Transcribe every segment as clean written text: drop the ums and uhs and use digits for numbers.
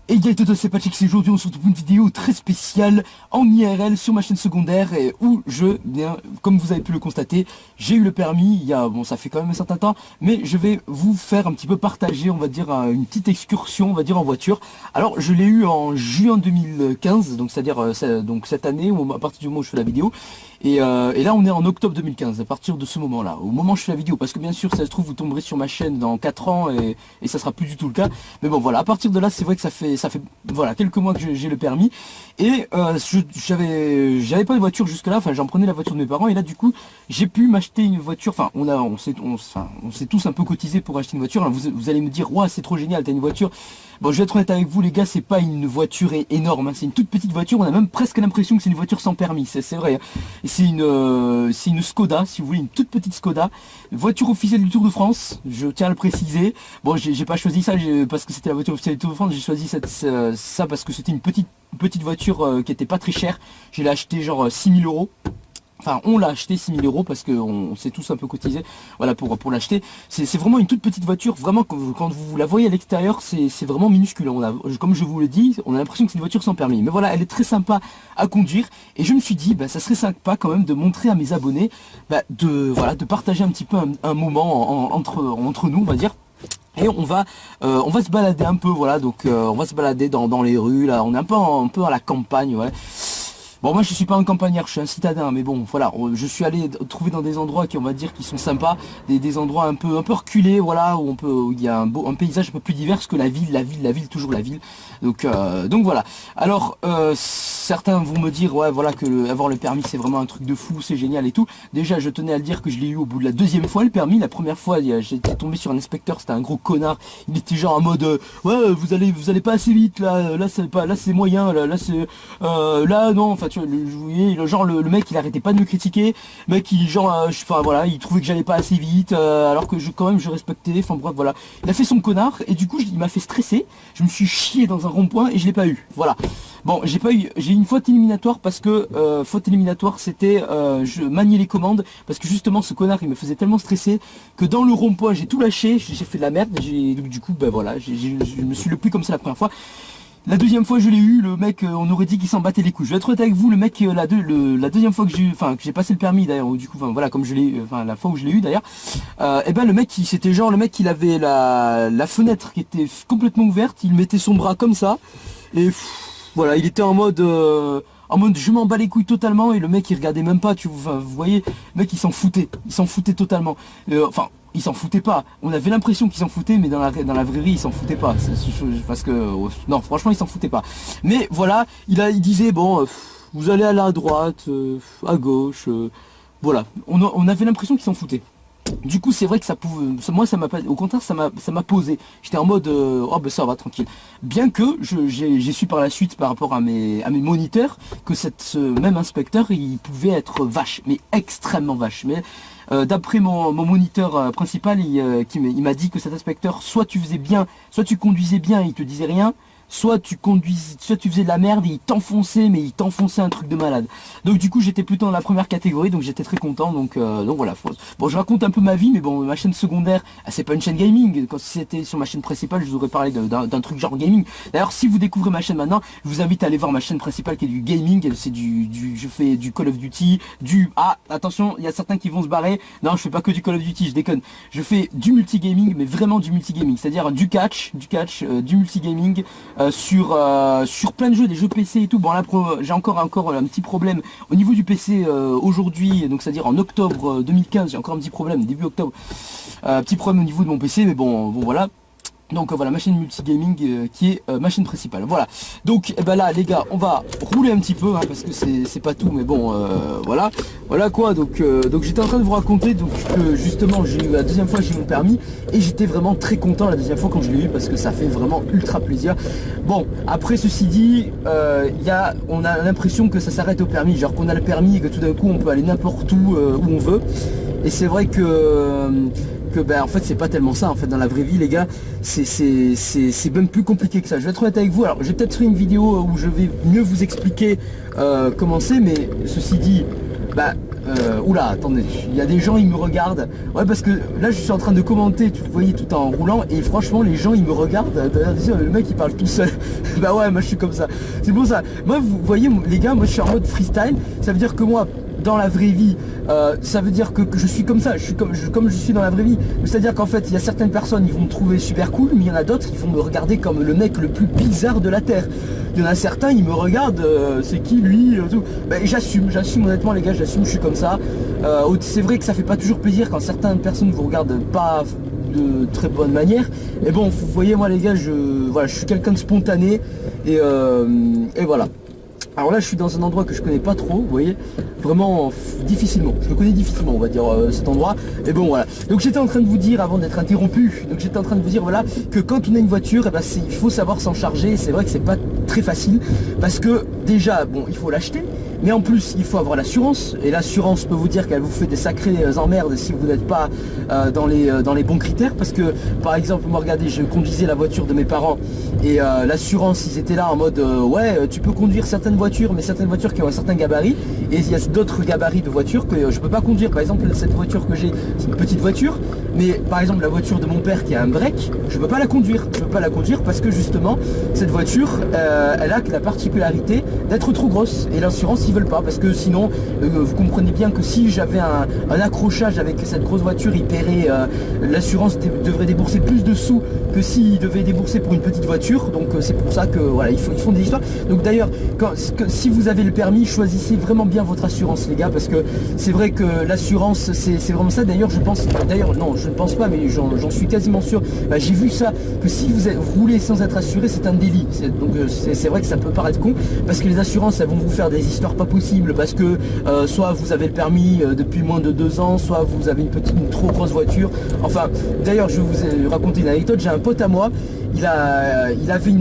Et gars, c'est Patrick, c'est aujourd'hui on se retrouve pour une vidéo très spéciale en IRL sur ma chaîne secondaire et où comme vous avez pu le constater, j'ai eu le permis bon ça fait quand même un certain temps, mais je vais vous faire un petit peu partager, on va dire une petite excursion, on va dire en voiture. Alors je l'ai eu en juin 2015, donc c'est-à-dire donc cette année, à partir du moment où je fais la vidéo. Et là on est en octobre 2015, à partir de ce moment-là, au moment où je fais la vidéo, parce que bien sûr ça se trouve vous tomberez sur ma chaîne dans 4 ans et ça sera plus du tout le cas. Mais bon voilà, à partir de là c'est vrai que ça fait voilà quelques mois que j'ai le permis. Et j'avais pas de voiture jusque là, enfin j'en prenais la voiture de mes parents. Et là du coup j'ai pu m'acheter une voiture, enfin on s'est tous un peu cotisé pour acheter une voiture. Alors, vous allez me dire ouais c'est trop génial, t'as une voiture. Bon, je vais être honnête avec vous les gars, c'est pas une voiture énorme, hein. C'est une toute petite voiture, on a même presque l'impression que c'est une voiture sans permis, c'est vrai, hein. C'est une Skoda, si vous voulez, une toute petite Skoda, voiture officielle du Tour de France, je tiens à le préciser. Bon, j'ai pas choisi ça parce que c'était la voiture officielle du Tour de France, j'ai choisi ça parce que c'était une petite voiture qui était pas très chère. Je l'ai acheté genre 6 000 €. Enfin, on l'a acheté 6 000 € parce qu'on s'est tous un peu cotisé, voilà, pour l'acheter. C'est vraiment une toute petite voiture, vraiment, quand vous la voyez à l'extérieur, c'est vraiment minuscule. Comme je vous le dis, on a l'impression que c'est une voiture sans permis. Mais voilà, elle est très sympa à conduire. Et je me suis dit, ça serait sympa quand même de montrer à mes abonnés, de partager un petit peu un moment entre nous, on va dire. Et on va se balader un peu, voilà, donc on va se balader dans les rues, là, on est un peu à la campagne, ouais. Bon, moi je suis pas un campagnard, je suis un citadin, mais bon voilà, je suis allé trouver dans des endroits qui, on va dire, qui sont sympas, des endroits un peu reculés, voilà, où il y a un paysage un peu plus divers que la ville, toujours la ville. Donc voilà. Alors certains vont me dire ouais voilà que avoir le permis c'est vraiment un truc de fou, c'est génial et tout. Déjà je tenais à le dire que je l'ai eu au bout de la deuxième fois le permis. La première fois j'étais tombé sur un inspecteur, c'était un gros connard. Il était genre en mode ouais vous allez pas assez vite là c'est moyen, là c'est là non, enfin tu vois, le mec il arrêtait pas de me critiquer, le mec il enfin voilà, il trouvait que j'allais pas assez vite alors que quand même je respectais, enfin bref voilà. Il a fait son connard et du coup il m'a fait stresser, je me suis chié dans un rond-point et je l'ai pas eu. Voilà. Bon, j'ai eu une faute éliminatoire parce que faute éliminatoire c'était je maniais les commandes parce que justement ce connard il me faisait tellement stresser que dans le rond-point j'ai tout lâché, j'ai fait de la merde, donc du coup voilà, je me suis le pris comme ça la première fois. La deuxième fois je l'ai eu, le mec on aurait dit qu'il s'en battait les couilles. Je vais être honnête avec vous, le mec la deuxième fois que j'ai passé le permis d'ailleurs, du coup voilà, comme la fois où je l'ai eu d'ailleurs, et ben le mec c'était genre le mec il avait la fenêtre qui était complètement ouverte, il mettait son bras comme ça et voilà, il était en mode je m'en bats les couilles totalement, et le mec il regardait même pas, vous voyez, le mec il s'en foutait totalement. Enfin, il s'en foutait pas. On avait l'impression qu'il s'en foutait, mais dans la vraie vie, il s'en foutait pas. Parce que non, franchement, il s'en foutait pas. Mais voilà, il disait bon, vous allez à la droite, à gauche, voilà. On avait l'impression qu'il s'en foutait. Du coup c'est vrai que moi ça m'a pas, au contraire ça m'a posé. J'étais en mode oh ben ça va tranquille. Bien que j'ai su par la suite par rapport à mes moniteurs que ce même inspecteur il pouvait être vache, mais extrêmement vache. Mais d'après mon moniteur principal, il m'a dit que cet inspecteur, soit tu faisais bien, soit tu conduisais bien et il te disait rien, soit tu faisais de la merde et il t'enfonçait, mais il t'enfonçait un truc de malade. Donc du coup j'étais plutôt dans la première catégorie, donc j'étais très content, donc voilà. Bon, je raconte un peu ma vie, mais bon, ma chaîne secondaire, c'est pas une chaîne gaming. Quand c'était sur ma chaîne principale, je vous aurais parlé d'un truc genre gaming. D'ailleurs, si vous découvrez ma chaîne maintenant, je vous invite à aller voir ma chaîne principale qui est du gaming. C'est je fais du Call of Duty, attention, il y a certains qui vont se barrer. Non, je fais pas que du Call of Duty, je déconne. Je fais du multigaming, mais vraiment du multigaming, c'est-à-dire du catch, du multigaming. Sur plein de jeux, des jeux PC et tout. Bon là j'ai encore un petit problème au niveau du PC aujourd'hui, donc c'est-à-dire en octobre 2015, j'ai encore un petit problème, début octobre, petit problème au niveau de mon PC, mais bon voilà. Donc voilà, ma chaîne multigaming qui est ma chaîne principale. Voilà. Donc là les gars, on va rouler un petit peu hein, parce que c'est pas tout, mais bon voilà quoi. Donc j'étais en train de vous raconter donc que justement j'ai eu la deuxième fois j'ai eu mon permis et j'étais vraiment très content la deuxième fois quand je l'ai eu parce que ça fait vraiment ultra plaisir. Bon après ceci dit, on a l'impression que ça s'arrête au permis, genre qu'on a le permis et que tout d'un coup on peut aller n'importe où on veut. Et c'est vrai que en fait c'est pas tellement ça en fait dans la vraie vie les gars, c'est même plus compliqué que ça. Je vais être honnête avec vous, alors j'ai peut-être fait une vidéo où je vais mieux vous expliquer comment c'est, mais ceci dit Oula, attendez, il y a des gens, ils me regardent. Ouais, parce que là, je suis en train de commenter, vous voyez, tout en roulant. Et franchement, les gens, ils me regardent. Le mec, il parle tout seul. Bah ouais, moi, je suis comme ça. C'est pour ça. Moi, vous voyez, les gars, moi, je suis en mode freestyle. Ça veut dire que moi, dans la vraie vie, ça veut dire que je suis comme ça, je suis comme je suis dans la vraie vie. C'est-à-dire qu'en fait, il y a certaines personnes, ils vont me trouver super cool, mais il y en a d'autres qui vont me regarder comme le mec le plus bizarre de la Terre. Il y en a certains, ils me regardent, c'est qui lui, tout. Ben, j'assume honnêtement les gars, j'assume, je suis comme ça. C'est vrai que ça fait pas toujours plaisir quand certaines personnes vous regardent pas de très bonne manière. Et bon, vous voyez, moi les gars, voilà, je suis quelqu'un de spontané et voilà. Alors là, je suis dans un endroit que je connais pas trop, vous voyez, vraiment difficilement. Je le connais difficilement, on va dire, cet endroit. Et bon, voilà. Donc j'étais en train de vous dire, avant d'être interrompu, donc j'étais en train de vous dire, voilà, que quand on a une voiture, eh ben, il faut savoir s'en charger. C'est vrai que c'est pas très facile, parce que déjà, bon, il faut l'acheter, mais en plus, il faut avoir l'assurance. Et l'assurance, peut vous dire qu'elle vous fait des sacrées emmerdes si vous n'êtes pas dans les bons critères. Parce que, par exemple, moi, regardez, je conduisais la voiture de mes parents et l'assurance, ils étaient là en mode, ouais, tu peux conduire certaines voitures, mais certaines voitures qui ont un certain gabarit. Et il y a d'autres gabarits de voitures que je peux pas conduire. Par exemple, cette voiture que j'ai, c'est une petite voiture. Mais par exemple, la voiture de mon père qui a un break, je peux pas la conduire. Je peux pas la conduire parce que justement, cette voiture, elle a la particularité d'être trop grosse. Et l'assurance, ils veulent pas, parce que sinon vous comprenez bien que si j'avais un accrochage avec cette grosse voiture, il paierait, l'assurance devrait débourser plus de sous que s'il devait débourser pour une petite voiture. Donc c'est pour ça que voilà, ils font des histoires. Donc d'ailleurs, si vous avez le permis, choisissez vraiment bien votre assurance les gars, parce que c'est vrai que l'assurance c'est vraiment ça. D'ailleurs je pense, non je ne pense pas, mais j'en suis quasiment sûr, j'ai vu ça, que si vous roulez sans être assuré, c'est un délit. Donc c'est vrai que ça peut paraître con, parce que les assurances, elles vont vous faire des histoires pas possibles, parce que soit vous avez le permis depuis moins de 2 ans, soit vous avez une trop grosse voiture. Enfin, d'ailleurs, je vais vous raconter une anecdote. J'ai un pote à moi, il avait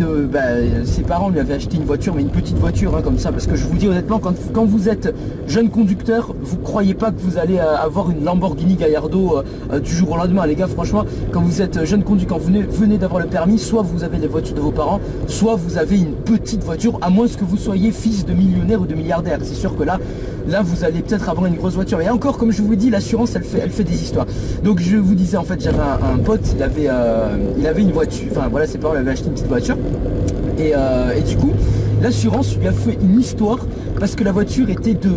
ses parents lui avaient acheté une voiture, mais une petite voiture, hein, comme ça, parce que je vous dis honnêtement, quand vous êtes jeune conducteur, vous croyez pas que vous allez avoir une Lamborghini Gallardo du jour au lendemain, les gars. Franchement, quand vous êtes jeune conducteur, quand vous venez d'avoir le permis, soit vous avez les voitures de vos parents, soit vous avez une petite voiture, à moins que vous soyez fils de millionnaire ou de milliardaire. C'est sûr que là vous allez peut-être avoir une grosse voiture. Et encore, comme je vous dis, l'assurance elle fait des histoires. Donc je vous disais, en fait, j'avais un pote, il avait une voiture, enfin voilà, ses parents lui avaient acheté une petite voiture. Et du coup, l'assurance lui a fait une histoire, parce que la voiture était de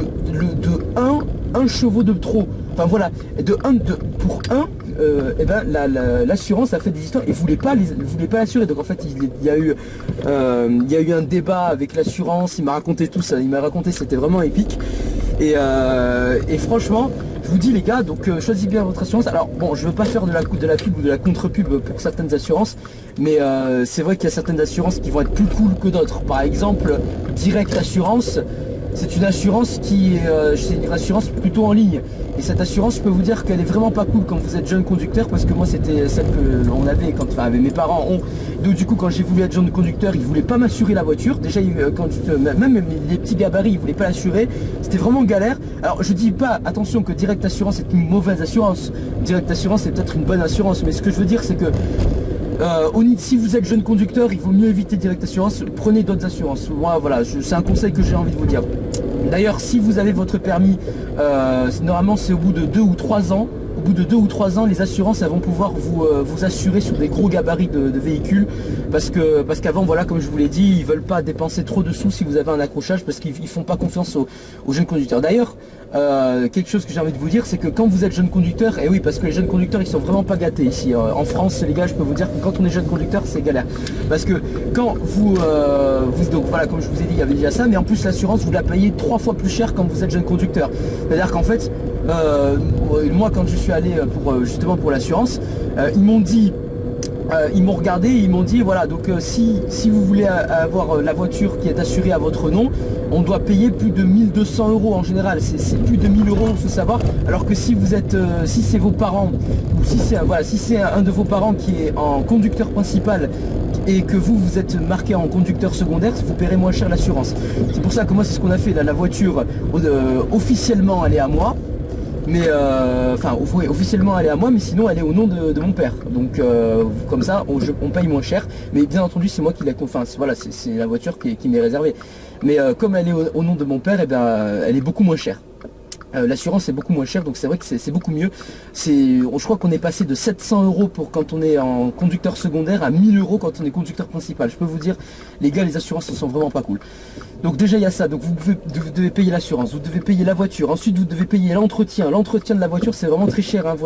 1 chevaux de trop. Enfin voilà, pour 1, et ben l'assurance a fait des histoires et voulait pas l'assurer. Donc en fait il y a eu un débat avec l'assurance. Il m'a raconté tout ça, c'était vraiment épique. Et franchement, je vous dis les gars, donc choisissez bien votre assurance. Alors bon, je veux pas faire de la pub ou de la contre-pub pour certaines assurances, mais c'est vrai qu'il y a certaines assurances qui vont être plus cool que d'autres. Par exemple, Direct Assurance, c'est une assurance c'est une assurance plutôt en ligne. Et cette assurance, je peux vous dire qu'elle est vraiment pas cool quand vous êtes jeune conducteur, parce que moi c'était celle que l'on avait mes parents ont. Donc du coup, quand j'ai voulu être jeune conducteur, ils voulaient pas m'assurer la voiture. Déjà, même les petits gabarits, ils voulaient pas l'assurer. C'était vraiment galère. Alors je dis pas, attention, que Direct Assurance est une mauvaise assurance. Direct Assurance c'est peut-être une bonne assurance, mais ce que je veux dire, c'est que si vous êtes jeune conducteur, il vaut mieux éviter Direct Assurance, prenez d'autres assurances. Moi voilà, c'est un conseil que j'ai envie de vous dire. D'ailleurs, si vous avez votre permis, normalement c'est au bout de 2 ou 3 ans. Au bout de 2 ou 3 ans, les assurances elles vont pouvoir vous assurer sur des gros gabarits de véhicules, parce qu'avant, voilà, comme je vous l'ai dit, ils veulent pas dépenser trop de sous si vous avez un accrochage, parce qu'ils font pas confiance aux jeunes conducteurs. D'ailleurs, quelque chose que j'ai envie de vous dire, c'est que quand vous êtes jeune conducteur, et oui, parce que les jeunes conducteurs ils sont vraiment pas gâtés ici en France, les gars, je peux vous dire que quand on est jeune conducteur, c'est galère, parce que quand donc voilà, comme je vous ai dit, il y avait déjà ça, mais en plus l'assurance vous la payez 3 fois plus cher quand vous êtes jeune conducteur. C'est-à-dire qu'en fait, moi quand je suis allé justement pour l'assurance, ils m'ont dit, ils m'ont regardé et ils m'ont dit, voilà, donc si vous voulez avoir la voiture qui est assurée à votre nom, on doit payer plus de 1 200 € en général. C'est plus de 1 000 €, il faut savoir. Alors que si vous êtes, si c'est vos parents, ou si c'est un de vos parents qui est en conducteur principal, et que vous êtes marqué en conducteur secondaire, vous paierez moins cher l'assurance. C'est pour ça que moi, c'est ce qu'on a fait. Là, la voiture, officiellement, elle est à moi. Mais officiellement elle est à moi, mais sinon elle est au nom de mon père. Donc comme ça on paye moins cher. Mais bien entendu c'est moi qui la voilà, c'est la voiture qui m'est réservée. Mais comme elle est au nom de mon père, et ben elle est beaucoup moins chère. L'assurance est beaucoup moins chère, donc c'est vrai que c'est beaucoup mieux. Je crois qu'on est passé de 700 € pour quand on est en conducteur secondaire à 1000 € quand on est conducteur principal. Je peux vous dire, les gars, les assurances ne sont vraiment pas cool. Donc déjà il y a ça, donc vous devez payer l'assurance, vous devez payer la voiture, ensuite vous devez payer l'entretien. L'entretien de la voiture c'est vraiment très cher, hein.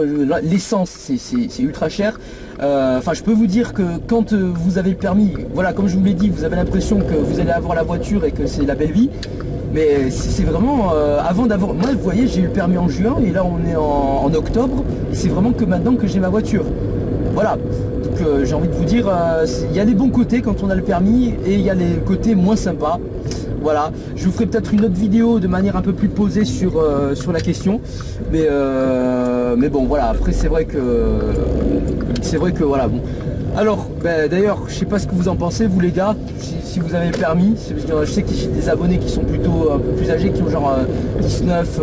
L'essence c'est ultra cher. Enfin je peux vous dire que quand vous avez le permis, voilà, comme je vous l'ai dit, vous avez l'impression que vous allez avoir la voiture et que c'est la belle vie. Mais c'est vraiment, avant d'avoir... Moi, vous voyez, j'ai eu le permis en juin et là, on est en octobre. Et c'est vraiment que maintenant que j'ai ma voiture. Voilà. Donc, j'ai envie de vous dire, il y a les bons côtés quand on a le permis et il y a les côtés moins sympas. Voilà. Je vous ferai peut-être une autre vidéo de manière un peu plus posée sur la question. Mais bon, voilà. Après, c'est vrai que voilà, bon. Alors, d'ailleurs, je sais pas ce que vous en pensez, vous les gars, si vous avez le permis. Je sais que j'ai des abonnés qui sont plutôt un peu plus âgés, qui ont genre 19,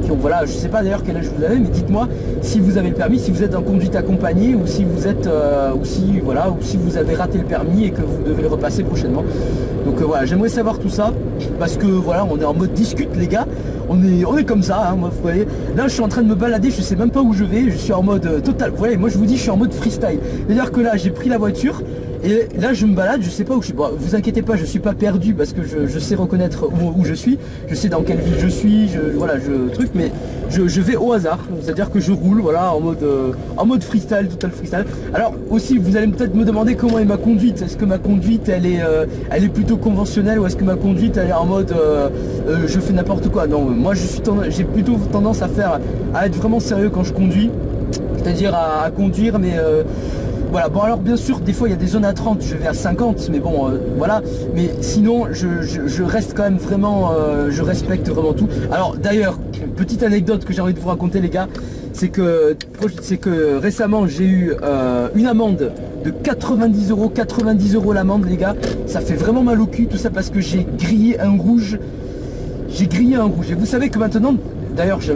qui ont, voilà, je sais pas d'ailleurs quel âge vous avez, mais dites-moi si vous avez le permis, si vous êtes en conduite accompagnée ou si vous êtes, ou si vous avez raté le permis et que vous devez le repasser prochainement. Donc voilà, j'aimerais savoir tout ça, parce que voilà, on est en mode discute les gars. On est comme ça, hein, moi, vous voyez. Là, je suis en train de me balader, je sais même pas où je vais, je suis en mode total. Vous voyez, moi, je vous dis, je suis en mode freestyle. C'est-à-dire que là, j'ai pris la voiture et là, je me balade, je sais pas où je suis. Bon, vous inquiétez pas, je suis pas perdu parce que je sais reconnaître où je suis. Je sais dans quelle ville je suis, mais je vais au hasard. C'est-à-dire que je roule, voilà, en mode freestyle, total freestyle. Alors aussi, vous allez peut-être me demander comment est ma conduite. Est-ce que ma conduite, elle est plutôt conventionnelle ou est-ce que ma conduite, elle est en mode je fais n'importe quoi? Non, moi j'ai plutôt tendance à être vraiment sérieux quand je conduis, c'est-à-dire à conduire, mais voilà. Bon, alors bien sûr des fois il y a des zones à 30, je vais à 50, mais bon voilà, mais sinon je reste quand même vraiment, je respecte vraiment tout. Alors d'ailleurs, petite anecdote que j'ai envie de vous raconter les gars, c'est que récemment j'ai eu une amende de 90 €, 90 € l'amende les gars. Ça fait vraiment mal au cul, tout ça parce que j'ai grillé un rouge. Et vous savez que maintenant, d'ailleurs je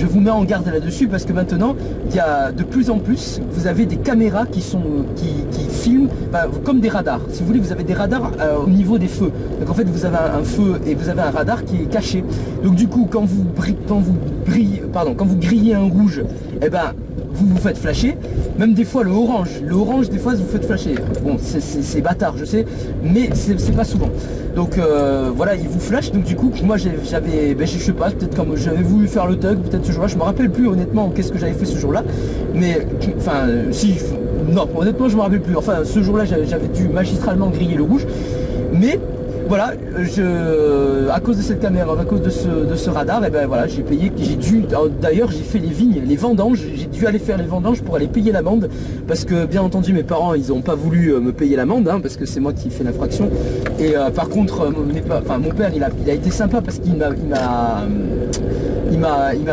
vous mets en garde là-dessus, parce que maintenant il y a de plus en plus, vous avez des caméras qui filment, comme des radars. Si vous voulez, vous avez des radars au niveau des feux. Donc en fait vous avez un feu et vous avez un radar qui est caché. Donc du coup quand vous grillez un rouge, eh ben vous vous faites flasher. Même des fois le orange des fois vous faites flasher. Bon, c'est bâtard je sais, mais c'est pas souvent. Donc voilà, il vous flash. Donc du coup moi je sais pas, peut-être comme j'avais voulu faire le tug, peut-être ce jour-là, je me rappelle plus honnêtement qu'est-ce que j'avais fait ce jour-là, mais enfin si, non honnêtement je me rappelle plus. Enfin ce jour-là j'avais dû magistralement griller le rouge, mais voilà, à cause de cette caméra, à cause de ce radar, et ben voilà, j'ai payé, d'ailleurs j'ai fait les vendanges, j'ai dû aller faire les vendanges pour aller payer l'amende, parce que bien entendu mes parents ils n'ont pas voulu me payer l'amende, hein, parce que c'est moi qui fais l'infraction. Et par contre mon père il a été sympa, parce qu'il m'a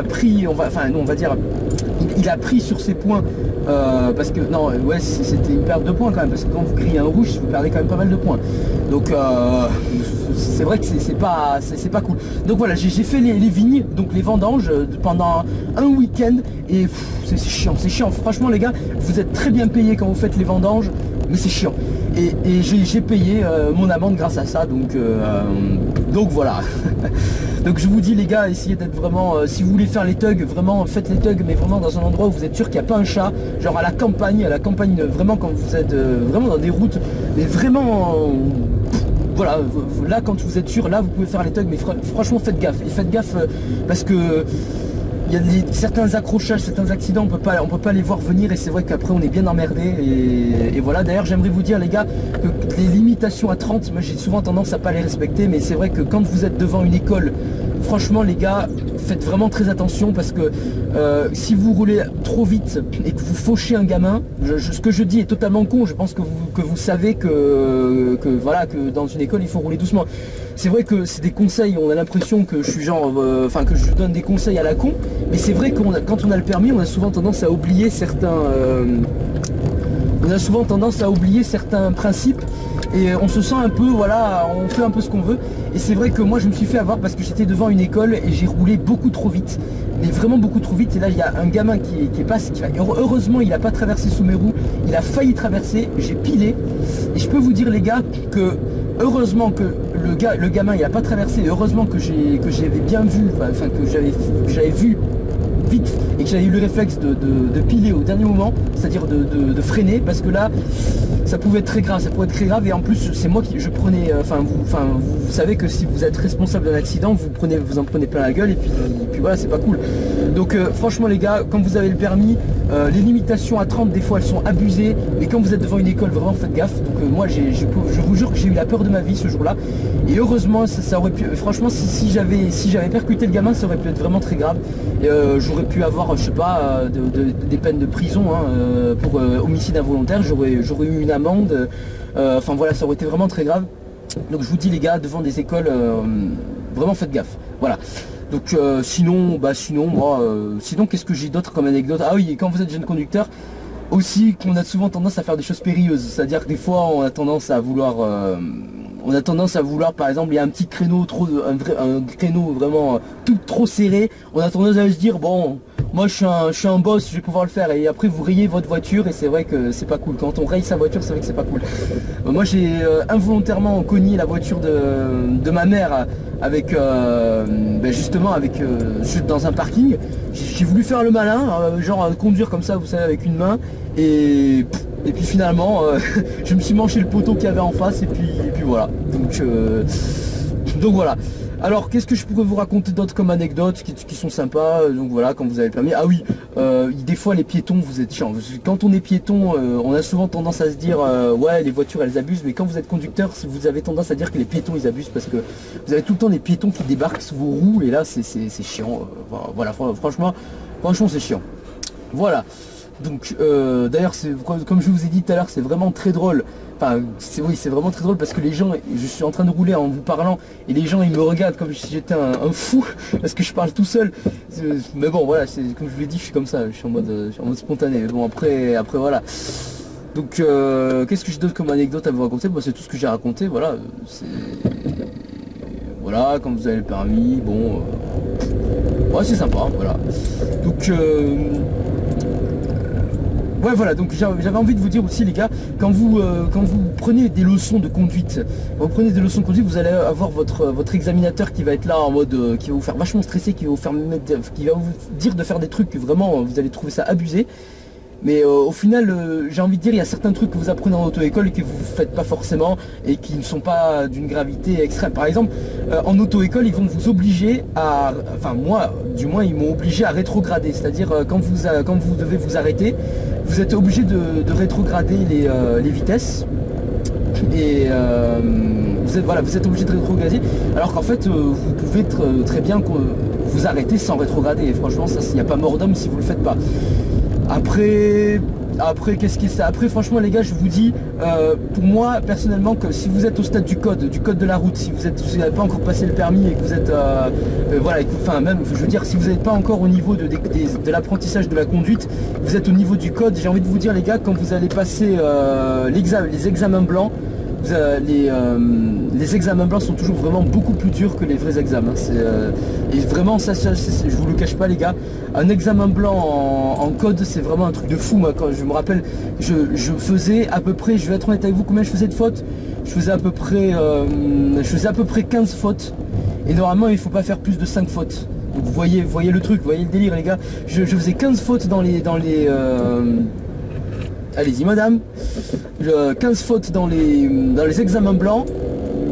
pris, on va dire, il a pris sur ses points. Parce que non, ouais, c'était une perte de points quand même, parce que quand vous grillez un rouge, vous perdez quand même pas mal de points. Donc c'est vrai que c'est pas cool. Donc voilà, j'ai fait les vignes, donc les vendanges pendant un week-end, et c'est chiant. Franchement les gars, vous êtes très bien payés quand vous faites les vendanges, mais c'est chiant. Et j'ai payé mon amende grâce à ça, donc voilà. Donc je vous dis les gars, essayez d'être vraiment, si vous voulez faire les tugs, vraiment faites les tugs, mais vraiment dans un endroit où vous êtes sûr qu'il n'y a pas un chat, genre à la campagne vraiment, quand vous êtes vraiment dans des routes, mais vraiment voilà, là quand vous êtes sûr, là vous pouvez faire les tugs, mais franchement faites gaffe, parce que il y a certains accrochages, certains accidents, on peut pas les voir venir, et c'est vrai qu'après on est bien emmerdé, et voilà. D'ailleurs j'aimerais vous dire les gars que les limitations à 30, moi j'ai souvent tendance à pas les respecter, mais c'est vrai que quand vous êtes devant une école, franchement les gars, faites vraiment très attention, parce que si vous roulez trop vite et que vous fauchez un gamin, ce que je dis est totalement con, je pense que vous savez que dans une école il faut rouler doucement. C'est vrai que c'est des conseils, on a l'impression que je suis genre, que je donne des conseils à la con, mais c'est vrai que quand on a le permis, on a souvent tendance à oublier certains principes, et on se sent un peu, voilà, on fait un peu ce qu'on veut. Et c'est vrai que moi je me suis fait avoir parce que j'étais devant une école et j'ai roulé beaucoup trop vite, mais vraiment beaucoup trop vite. Et là il y a un gamin qui passe, heureusement il n'a pas traversé sous mes roues, il a failli traverser, j'ai pilé. Et je peux vous dire les gars que heureusement que le gamin il a pas traversé, et heureusement que j'avais bien vu, enfin que j'avais vu vite et que j'avais eu le réflexe de piler au dernier moment, c'est-à-dire de freiner, parce que là ça pouvait être très grave, et en plus c'est moi qui je prenais, vous savez que si vous êtes responsable d'un accident, vous en prenez plein la gueule, et puis voilà, c'est pas cool. Donc franchement les gars, quand vous avez le permis, les limitations à 30 des fois elles sont abusées, mais quand vous êtes devant une école, vraiment faites gaffe. Donc moi je vous jure que j'ai eu la peur de ma vie ce jour-là, et heureusement ça aurait pu, franchement si j'avais percuté le gamin, ça aurait pu être vraiment très grave, et j'aurais pu avoir, je sais pas, des peines de prison, hein, pour homicide involontaire, j'aurais eu une amende, enfin voilà, ça aurait été vraiment très grave. Donc je vous dis les gars, devant des écoles, vraiment faites gaffe, voilà. Donc sinon qu'est-ce que j'ai d'autre comme anecdote? Ah oui, et quand vous êtes jeune conducteur aussi, qu'on a souvent tendance à faire des choses périlleuses, c'est-à-dire que des fois on a tendance à vouloir par exemple, il y a un petit créneau un créneau vraiment tout trop serré, on a tendance à se dire bon, moi je suis un boss, je vais pouvoir le faire, et après vous rayez votre voiture, et c'est vrai que c'est pas cool. Quand on raye sa voiture, c'est vrai que c'est pas cool. Moi j'ai involontairement cogné la voiture de ma mère avec justement dans un parking. J'ai voulu faire le malin, genre conduire comme ça, vous savez, avec une main, et puis finalement je me suis manché le poteau qu'il y avait en face, et puis voilà. Donc voilà. Alors qu'est-ce que je pourrais vous raconter d'autres comme anecdotes qui sont sympas? Donc voilà, quand vous avez le permis. Ah oui, des fois les piétons, vous êtes chiant. Quand on est piéton, on a souvent tendance à se dire ouais, les voitures elles abusent, mais quand vous êtes conducteur, vous avez tendance à dire que les piétons ils abusent, parce que vous avez tout le temps des piétons qui débarquent sous vos roues, et là c'est chiant. Voilà, franchement c'est chiant. Voilà. Donc d'ailleurs, comme je vous ai dit tout à l'heure, c'est vraiment très drôle. Enfin, c'est vraiment très drôle, parce que les gens, je suis en train de rouler en vous parlant, et les gens ils me regardent comme si j'étais un fou, parce que je parle tout seul. Mais bon voilà, comme je vous l'ai dit, je suis comme ça, je suis en mode spontané. Mais bon, après voilà. Donc qu'est-ce que j'ai d'autre comme anecdote à vous raconter? C'est tout ce que j'ai raconté, voilà. Voilà, quand vous avez le permis, bon, ouais, c'est sympa, voilà. Donc ouais, voilà, donc j'avais envie de vous dire aussi les gars, quand vous prenez des leçons de conduite, vous allez avoir votre examinateur qui va être là en mode, qui va vous faire vachement stresser, qui va vous dire de faire des trucs que vraiment vous allez trouver ça abusé. Mais au final, j'ai envie de dire, il y a certains trucs que vous apprenez en auto-école et que vous ne faites pas forcément, et qui ne sont pas d'une gravité extrême. Par exemple, en auto-école, ils vont vous obliger à... Enfin moi, du moins, ils m'ont obligé à rétrograder. C'est-à-dire, quand vous devez vous arrêter, vous êtes obligé de rétrograder les vitesses. Et vous êtes obligé de rétrograder. Alors qu'en fait, vous pouvez très bien vous arrêter sans rétrograder. Et franchement, ça, il n'y a pas mort d'homme si vous ne le faites pas. Après, qu'est-ce qui est ça? Après, franchement les gars, je vous dis, pour moi personnellement, que si vous êtes au stade du code de la route, si vous n'avez pas encore passé le permis, et que vous êtes voilà, enfin même, je veux dire, si vous n'êtes pas encore au niveau de l'apprentissage de la conduite, vous êtes au niveau du code, j'ai envie de vous dire les gars, quand vous allez passer les examens blancs, les examens blancs sont toujours vraiment beaucoup plus durs que les vrais examens. Et vraiment ça, je vous le cache pas les gars, un examen blanc en code, c'est vraiment un truc de fou. Moi, quand je me rappelle, je faisais à peu près, je vais être honnête avec vous, combien je faisais de fautes? Je faisais à peu près 15 fautes, et normalement il faut pas faire plus de 5 fautes. Donc vous voyez le truc, vous voyez le délire les gars. Je faisais 15 fautes dans les allez-y madame, 15 fautes dans les examens blancs,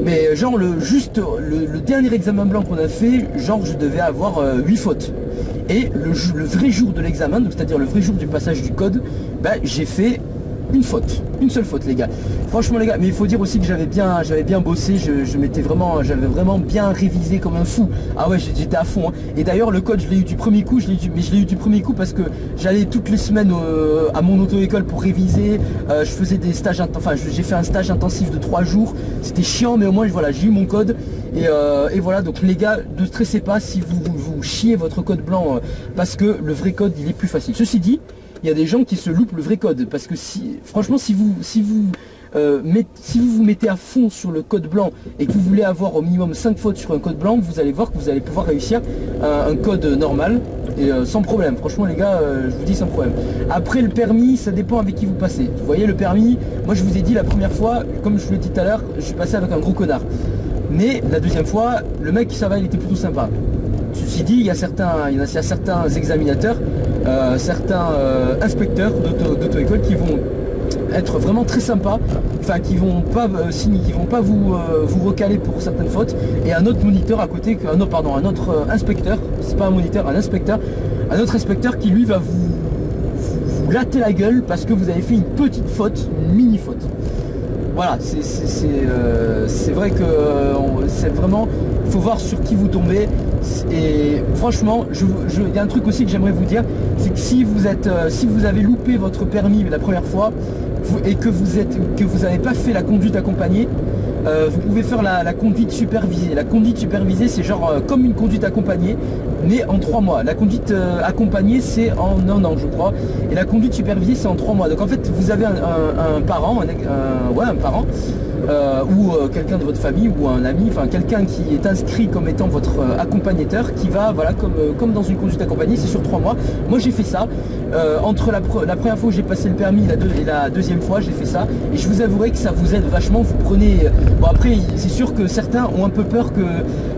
mais genre le dernier examen blanc qu'on a fait, genre je devais avoir 8 fautes. Et le vrai jour de l'examen, c'est-à-dire le vrai jour du passage du code, j'ai fait une seule faute les gars. Franchement les gars, mais il faut dire aussi que j'avais bien bossé, j'avais vraiment bien révisé comme un fou. Ah ouais, j'étais à fond hein. Et d'ailleurs le code je l'ai eu du premier coup, mais je l'ai eu du premier coup parce que j'allais toutes les semaines à mon auto-école pour réviser. Je faisais des stages, j'ai fait un stage intensif de 3 jours. C'était chiant, mais au moins voilà, j'ai eu mon code. Et voilà, donc les gars, ne stressez pas si vous chiez votre code blanc, parce que le vrai code il est plus facile. Ceci dit, il y a des gens qui se loupent le vrai code, parce que franchement si vous vous mettez à fond sur le code blanc et que vous voulez avoir au minimum 5 fautes sur un code blanc, vous allez voir que vous allez pouvoir réussir un code normal, et sans problème. Franchement les gars, je vous dis sans problème. Après le permis, ça dépend avec qui vous passez. Vous voyez le permis, moi je vous ai dit la première fois, comme je vous l'ai dit tout à l'heure, je suis passé avec un gros connard. Mais la deuxième fois, le mec, ça va, il était plutôt sympa. Ceci dit, il y a certains examinateurs, certains inspecteurs d'auto-école qui vont être vraiment très sympas, enfin qui vont pas vous recaler pour certaines fautes, et un autre moniteur à côté, un autre inspecteur, c'est pas un moniteur, un autre inspecteur qui lui va vous latter la gueule parce que vous avez fait une petite faute, une mini faute. Voilà, c'est vrai que c'est vraiment, il faut voir sur qui vous tombez. Et franchement, il y a un truc aussi que j'aimerais vous dire, c'est que si vous avez loupé votre permis la première fois et que vous n'avez pas fait la conduite accompagnée, vous pouvez faire la conduite supervisée. La conduite supervisée, c'est genre comme une conduite accompagnée, mais en 3 mois. La conduite accompagnée, c'est en 1 an, je crois. Et la conduite supervisée, c'est en 3 mois. Donc en fait, vous avez un parent, ou quelqu'un de votre famille ou un ami, enfin quelqu'un qui est inscrit comme étant votre accompagnateur, qui va, voilà, comme dans une conduite accompagnée, c'est sur 3 mois. Moi j'ai fait ça, entre la première fois où j'ai passé le permis et la deuxième fois j'ai fait ça, et je vous avouerai que ça vous aide vachement. Vous prenez, bon après c'est sûr que certains ont un peu peur que,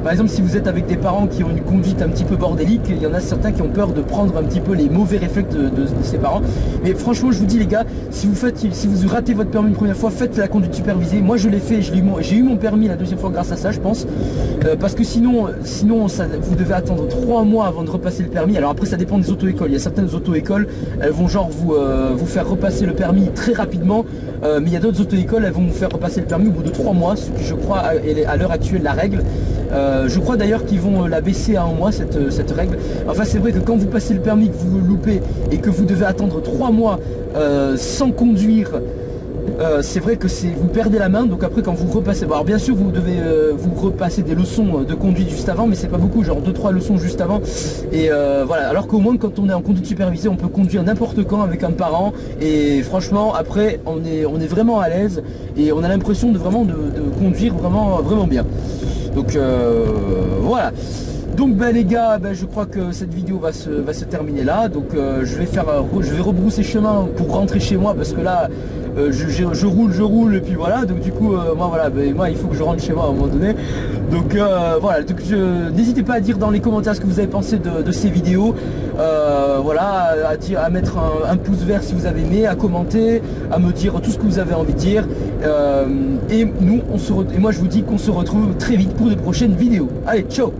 par exemple si vous êtes avec des parents qui ont une conduite un petit peu bordélique, il y en a certains qui ont peur de prendre un petit peu les mauvais réflexes de ses parents. Mais franchement je vous dis les gars, si vous ratez votre permis une première fois, faites la conduite supervisée. Moi je l'ai fait, j'ai eu mon permis la deuxième fois grâce à ça, je pense, parce que sinon vous devez attendre 3 mois avant de repasser le permis. Alors après ça dépend des auto-écoles, il y a certaines auto-écoles, elles vont genre vous faire repasser le permis très rapidement, mais il y a d'autres auto-écoles, elles vont vous faire repasser le permis au bout de 3 mois, ce qui je crois est à l'heure actuelle la règle. Je crois d'ailleurs qu'ils vont la baisser à 1 mois cette règle. Enfin c'est vrai que quand vous passez le permis, que vous loupez et que vous devez attendre 3 mois sans conduire, c'est vrai que vous perdez la main. Donc après quand vous repassez, bon, alors bien sûr vous devez vous repasser des leçons de conduite juste avant, mais c'est pas beaucoup, genre 2-3 leçons juste avant, et voilà, alors qu'au moins quand on est en conduite supervisée, on peut conduire n'importe quand avec un parent, et franchement après on est vraiment à l'aise et on a l'impression de conduire vraiment bien. Donc voilà. Donc les gars, je crois que cette vidéo va se terminer là. Donc je vais rebrousser chemin pour rentrer chez moi, parce que là je roule et puis voilà. Donc du coup moi il faut que je rentre chez moi à un moment donné. Donc voilà, donc n'hésitez pas à dire dans les commentaires ce que vous avez pensé de ces vidéos. Voilà, à mettre un pouce vert si vous avez aimé, à commenter, à me dire tout ce que vous avez envie de dire. Et moi je vous dis qu'on se retrouve très vite pour de prochaines vidéos. Allez, ciao.